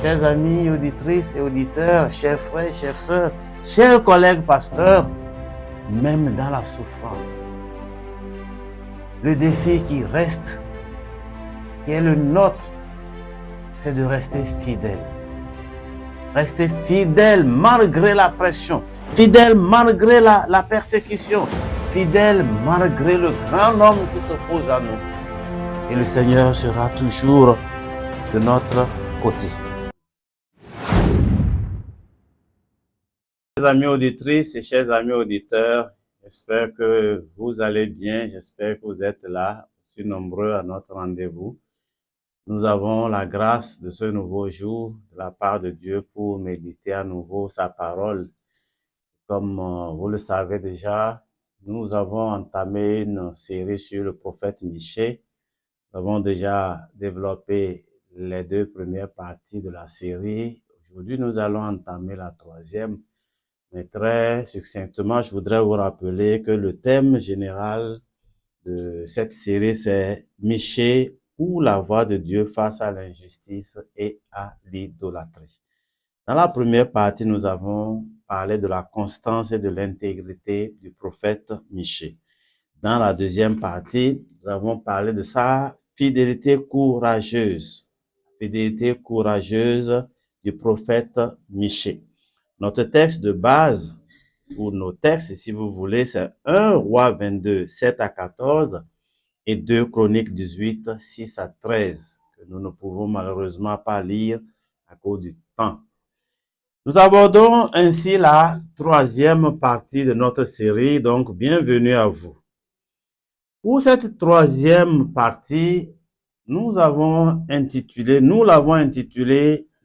chers amis, auditrices et auditeurs, chers frères, chères sœurs, chers collègues pasteurs, même dans la souffrance, le défi qui reste, qui est le nôtre, c'est de rester fidèle. Rester fidèle malgré la pression, fidèle malgré la persécution, fidèle malgré le grand homme qui s'oppose à nous. Et le Seigneur sera toujours de notre côté. Chers amis auditrices et chers amis auditeurs, j'espère que vous allez bien, j'espère que vous êtes là, aussi nombreux à notre rendez-vous. Nous avons la grâce de ce nouveau jour de la part de Dieu pour méditer à nouveau sa parole. Comme vous le savez déjà, nous avons entamé une série sur le prophète Michée. Nous avons déjà développé les 2 premières parties de la série. Aujourd'hui, nous allons entamer la 3e. Mais très succinctement, je voudrais vous rappeler que le thème général de cette série, c'est Michée ou la voix de Dieu face à l'injustice et à l'idolâtrie. Dans la première partie, nous avons parlé de la constance et de l'intégrité du prophète Michée. Dans la 2e partie, nous avons parlé de sa fidélité courageuse du prophète Michée. Notre texte de base, ou nos textes, si vous voulez, c'est 1 Roi 22, 7 à 14 et 2 Chroniques 18, 6 à 13, que nous ne pouvons malheureusement pas lire à cause du temps. Nous abordons ainsi la 3e partie de notre série, donc bienvenue à vous. Pour cette 3e partie, nous l'avons intitulé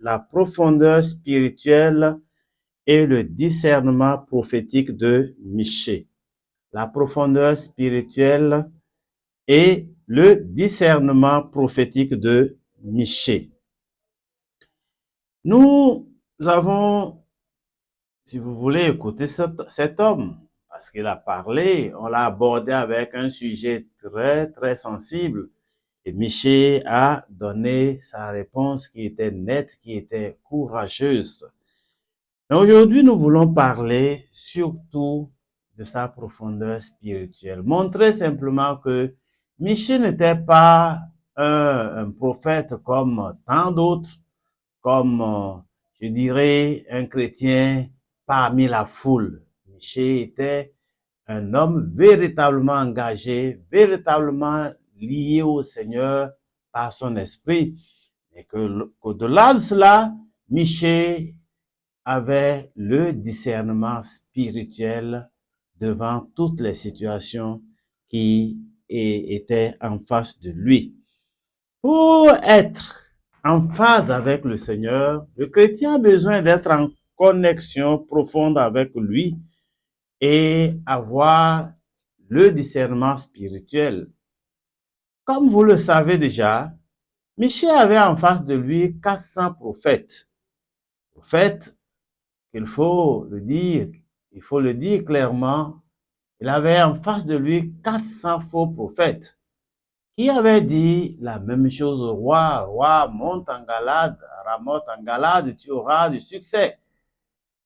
La profondeur spirituelle et le discernement prophétique de Michée. La profondeur spirituelle et le discernement prophétique de Michée. Nous avons, si vous voulez, écouté cet homme, parce qu'il a parlé, on l'a abordé avec un sujet très, très sensible. Et Michée a donné sa réponse qui était nette, qui était courageuse. Mais aujourd'hui, nous voulons parler surtout de sa profondeur spirituelle. Montrer simplement que Michée n'était pas un prophète comme tant d'autres, comme, je dirais, un chrétien parmi la foule. Michée était un homme véritablement engagé, véritablement lié au Seigneur par son esprit. Et qu'au-delà de cela, Michée avait le discernement spirituel devant toutes les situations qui étaient en face de lui. Pour être en phase avec le Seigneur, le chrétien a besoin d'être en connexion profonde avec lui et avoir le discernement spirituel. Comme vous le savez déjà, Michée avait en face de lui 400 prophètes. Prophètes, il faut le dire clairement, il avait en face de lui 400 faux prophètes qui avaient dit la même chose au roi. Roi, monte en Galade, Ramoth en Galade, tu auras du succès.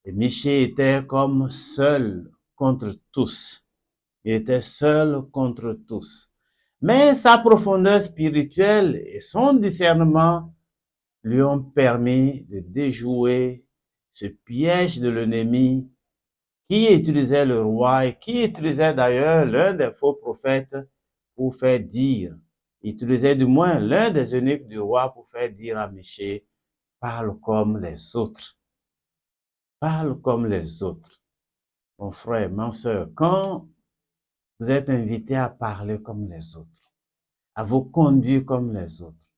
Et Michée était comme seul contre tous. Il était seul contre tous. Mais sa profondeur spirituelle et son discernement lui ont permis de déjouer ce piège de l'ennemi qui utilisait le roi et qui utilisait d'ailleurs l'un des faux prophètes pour faire dire, utilisait du moins l'un des eunuques du roi pour faire dire à Michée, parle comme les autres. Parle comme les autres. Mon frère, ma soeur, quand vous êtes invité à parler comme les autres, à vous conduire comme les autres,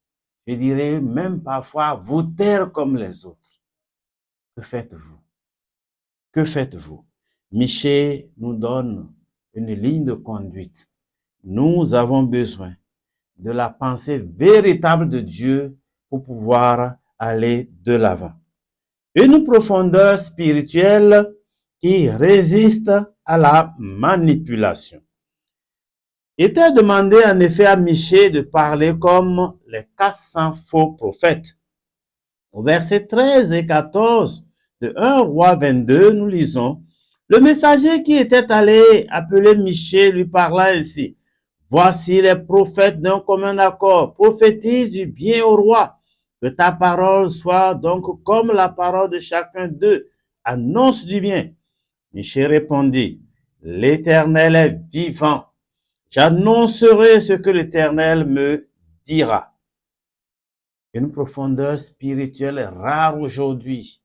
je dirais même parfois à vous taire comme les autres, que faites-vous? Que faites-vous? Michée nous donne une ligne de conduite. Nous avons besoin de la pensée véritable de Dieu pour pouvoir aller de l'avant. Une profondeur spirituelle qui résiste à la manipulation. Il était demandé en effet à Michée de parler comme les 400 faux prophètes. Au verset 13 et 14 de 1 Roi 22, nous lisons, le messager qui était allé appeler Michée lui parla ainsi. Voici les prophètes d'un commun accord, prophétisent du bien au roi. Que ta parole soit donc comme la parole de chacun d'eux, annonce du bien. Michée répondit, l'Éternel est vivant. J'annoncerai ce que l'Éternel me dira. Une profondeur spirituelle rare aujourd'hui,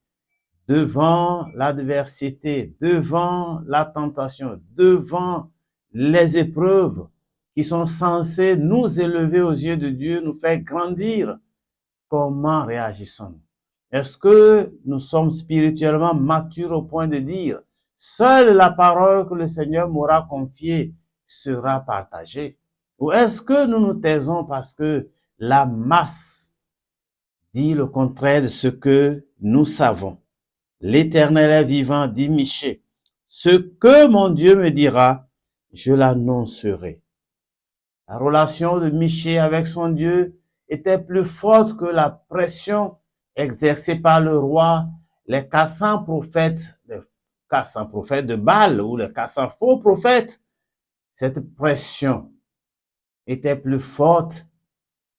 devant l'adversité, devant la tentation, devant les épreuves qui sont censées nous élever aux yeux de Dieu, nous faire grandir. Comment réagissons-nous? Est-ce que nous sommes spirituellement matures au point de dire, seule la parole que le Seigneur m'aura confiée sera partagée? Ou est-ce que nous nous taisons parce que la masse dit le contraire de ce que nous savons? L'Éternel est vivant, dit Michée. Ce que mon Dieu me dira, je l'annoncerai. La relation de Michée avec son Dieu était plus forte que la pression exercée par le roi, les 400 prophètes, de Baal ou les 400 faux prophètes. Cette pression était plus forte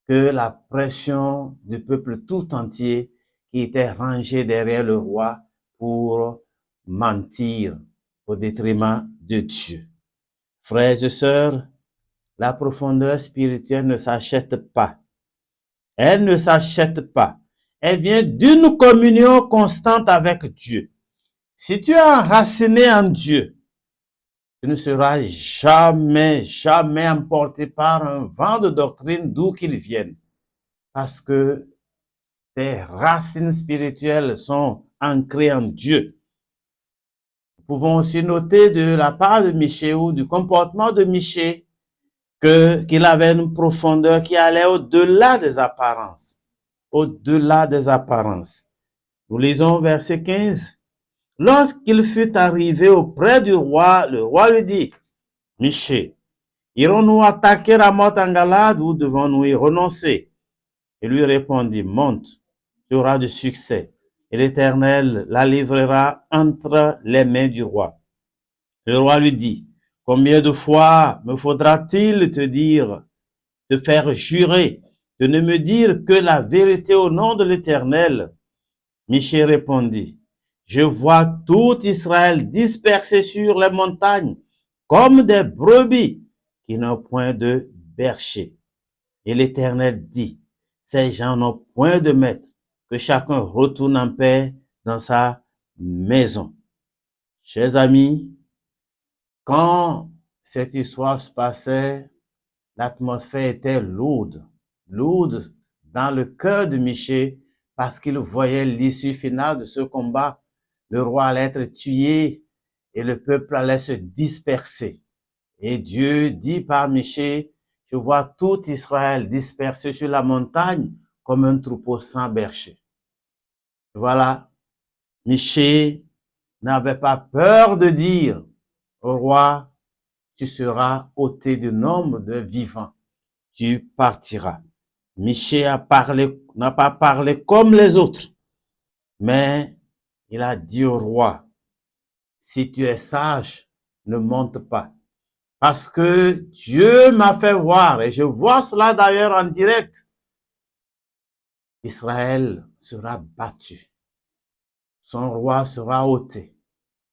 que la pression du peuple tout entier qui était rangé derrière le roi pour mentir au détriment de Dieu. Frères et sœurs, la profondeur spirituelle ne s'achète pas. Elle ne s'achète pas. Elle vient d'une communion constante avec Dieu. Si tu es enraciné en Dieu, tu ne seras jamais, jamais emporté par un vent de doctrine d'où qu'il vienne. Parce que tes racines spirituelles sont ancrées en Dieu. Nous pouvons aussi noter de la part de Michée ou du comportement de Michée qu'il avait une profondeur qui allait au-delà des apparences. Au-delà des apparences. Nous lisons verset 15. Lorsqu'il fut arrivé auprès du roi, le roi lui dit, Michée, irons-nous attaquer Ramoth en Galade ou devons-nous y renoncer? Il lui répondit, monte, tu auras du succès, et l'Éternel la livrera entre les mains du roi. Le roi lui dit, combien de fois me faudra-t-il te faire jurer, de ne me dire que la vérité au nom de l'Éternel? Michée répondit, je vois tout Israël dispersé sur les montagnes, comme des brebis qui n'ont point de berger. Et l'Éternel dit, ces gens n'ont point de maître, que chacun retourne en paix dans sa maison. Chers amis, quand cette histoire se passait, l'atmosphère était lourde dans le cœur de Michée parce qu'il voyait l'issue finale de ce combat. Le roi allait être tué et le peuple allait se disperser. Et Dieu dit par Michée, je vois tout Israël dispersé sur la montagne comme un troupeau sans berger. Voilà, Michée n'avait pas peur de dire au roi, tu seras ôté du nombre de vivants, tu partiras. Michée n'a pas parlé comme les autres, mais il a dit au roi, si tu es sage, ne monte pas. Parce que Dieu m'a fait voir, et je vois cela d'ailleurs en direct, Israël sera battu. Son roi sera ôté.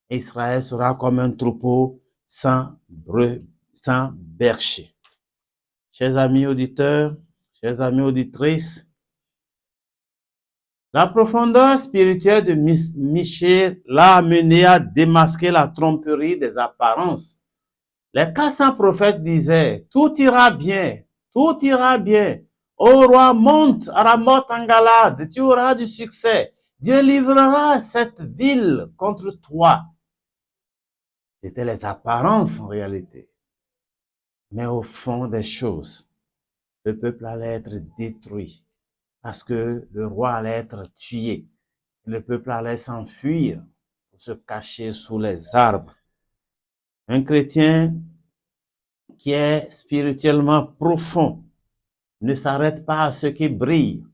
Israël sera comme un troupeau sans berger. Chers amis auditeurs, chers amis auditrices, la profondeur spirituelle de Michée l'a amené à démasquer la tromperie des apparences. Les 400 prophètes disaient, tout ira bien, tout ira bien. Ô roi, monte à Ramoth en Galade, tu auras du succès. Dieu livrera cette ville contre toi. C'était les apparences en réalité. Mais au fond des choses, le peuple allait être détruit parce que le roi allait être tué. Le peuple allait s'enfuir pour se cacher sous les arbres. Un chrétien qui est spirituellement profond ne s'arrête pas à ce qui brille,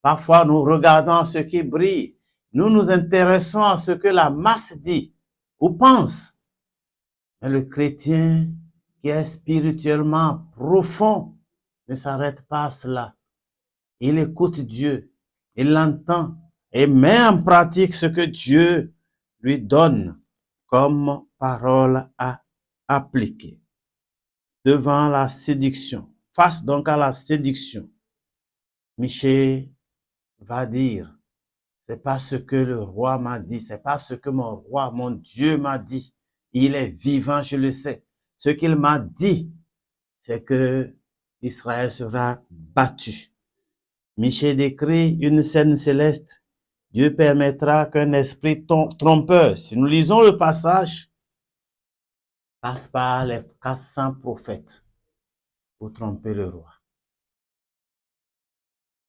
Parfois, nous regardons ce qui brille. Nous nous intéressons à ce que la masse dit ou pense. Mais le chrétien qui est spirituellement profond ne s'arrête pas à cela. Il écoute Dieu, il l'entend et met en pratique ce que Dieu lui donne comme parole à appliquer. Devant la séduction, face donc à la séduction, Michée va dire, c'est pas ce que le roi m'a dit, c'est pas ce que mon roi, mon Dieu m'a dit. Il est vivant, je le sais. Ce qu'il m'a dit, c'est que Israël sera battu. Michée décrit une scène céleste. Dieu permettra qu'un esprit trompeur, si nous lisons le passage, passe par les 400 prophètes pour tromper le roi.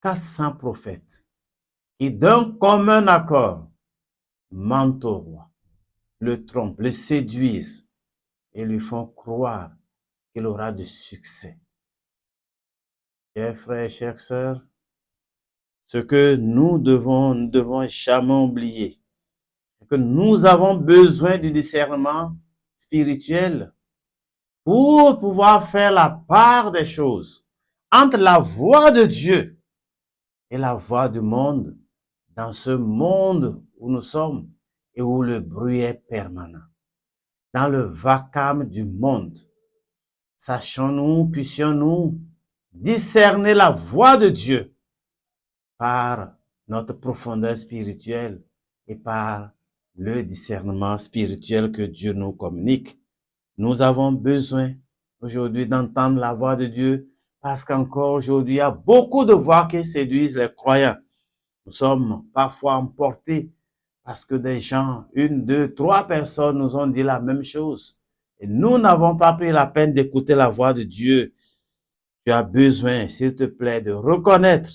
400 prophètes qui d'un commun accord mentent au roi, le trompent, le séduisent et lui font croire qu'il aura du succès. Chers frères, chères sœurs, ce que nous devons jamais oublier, c'est que nous avons besoin du discernement spirituel pour pouvoir faire la part des choses entre la voix de Dieu et la voix du monde, dans ce monde où nous sommes et où le bruit est permanent. Dans le vacarme du monde, sachons-nous, puissions-nous discerner la voix de Dieu par notre profondeur spirituelle et par le discernement spirituel que Dieu nous communique. Nous avons besoin aujourd'hui d'entendre la voix de Dieu parce qu'encore aujourd'hui, il y a beaucoup de voix qui séduisent les croyants. Nous sommes parfois emportés parce que des gens, 1, 2, 3 personnes nous ont dit la même chose. Et nous n'avons pas pris la peine d'écouter la voix de Dieu. Tu as besoin, s'il te plaît, de reconnaître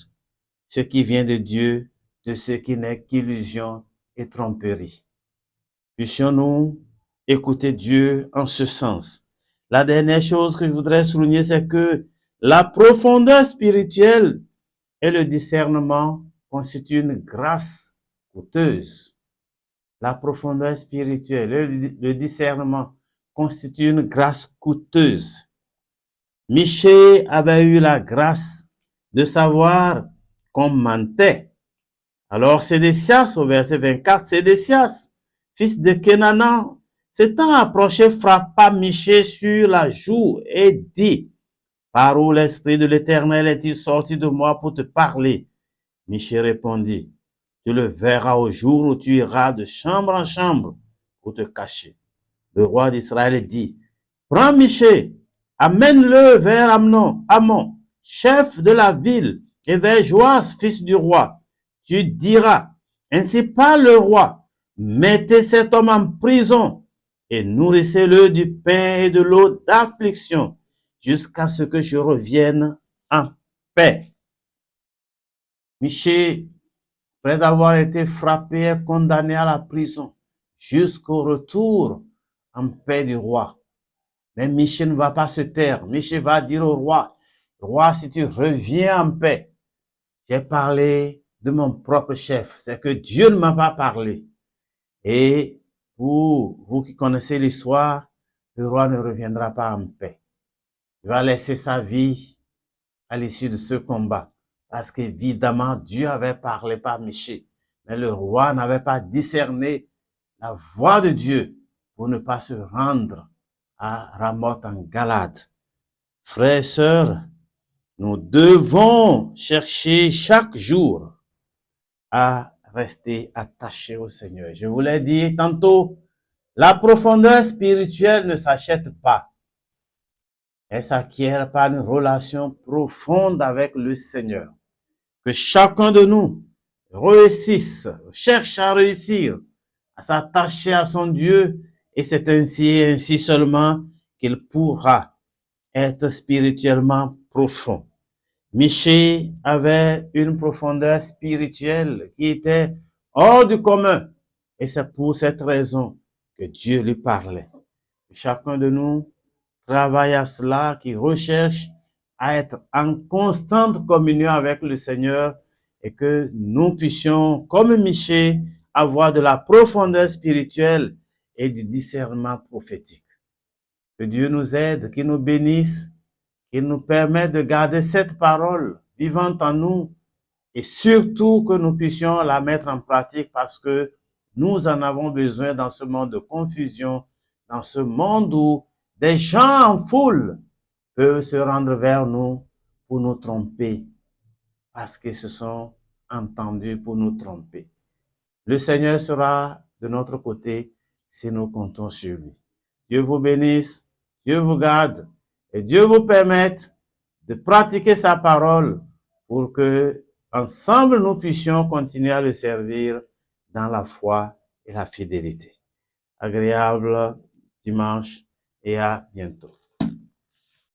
ce qui vient de Dieu, de ce qui n'est qu'illusion et tromperie. Puissions-nous écouter Dieu en ce sens. La dernière chose que je voudrais souligner, c'est que la profondeur spirituelle et le discernement constituent une grâce coûteuse. La profondeur spirituelle et le discernement constituent une grâce coûteuse. Michée avait eu la grâce de savoir qu'on mentait. Alors Sédécias, au verset 24, Sédécias, fils de Kenanan, s'étant approché, frappa Michée sur la joue et dit, par où l'Esprit de l'Éternel est-il sorti de moi pour te parler? Michée répondit, tu le verras au jour où tu iras de chambre en chambre pour te cacher. Le roi d'Israël dit, prends Michée, amène-le vers Amon, chef de la ville, et vers Joas, fils du roi. Tu diras, ainsi parle le roi, mettez cet homme en prison et nourrissez-le du pain et de l'eau d'affliction jusqu'à ce que je revienne en paix. Michée, après avoir été frappé, est condamné à la prison jusqu'au retour en paix du roi. Mais Michée ne va pas se taire. Michée va dire au roi, roi, si tu reviens en paix, j'ai parlé de mon propre chef. C'est que Dieu ne m'a pas parlé. Et pour vous qui connaissez l'histoire, le roi ne reviendra pas en paix. Il va laisser sa vie à l'issue de ce combat. Parce qu'évidemment, Dieu avait parlé par Michée. Mais le roi n'avait pas discerné la voix de Dieu pour ne pas se rendre à Ramoth en Galade. Frères et sœurs, nous devons chercher chaque jour à rester attachés au Seigneur. Je vous l'ai dit tantôt, la profondeur spirituelle ne s'achète pas. Elle s'acquiert par une relation profonde avec le Seigneur. Que chacun de nous réussisse, cherche à réussir, à s'attacher à son Dieu, et c'est ainsi seulement qu'il pourra être spirituellement profond. Michée avait une profondeur spirituelle qui était hors du commun, et c'est pour cette raison que Dieu lui parlait. Chacun de nous travaille à cela, qui recherche à être en constante communion avec le Seigneur, et que nous puissions, comme Michée, avoir de la profondeur spirituelle et du discernement prophétique. Que Dieu nous aide, qu'il nous bénisse, qu'il nous permette de garder cette parole vivante en nous et surtout que nous puissions la mettre en pratique parce que nous en avons besoin dans ce monde de confusion, dans ce monde où des gens en foule peuvent se rendre vers nous pour nous tromper parce qu'ils se sont entendus pour nous tromper. Le Seigneur sera de notre côté si nous comptons sur lui. Dieu vous bénisse, Dieu vous garde et Dieu vous permette de pratiquer sa parole pour que ensemble nous puissions continuer à le servir dans la foi et la fidélité. Agréable dimanche et à bientôt.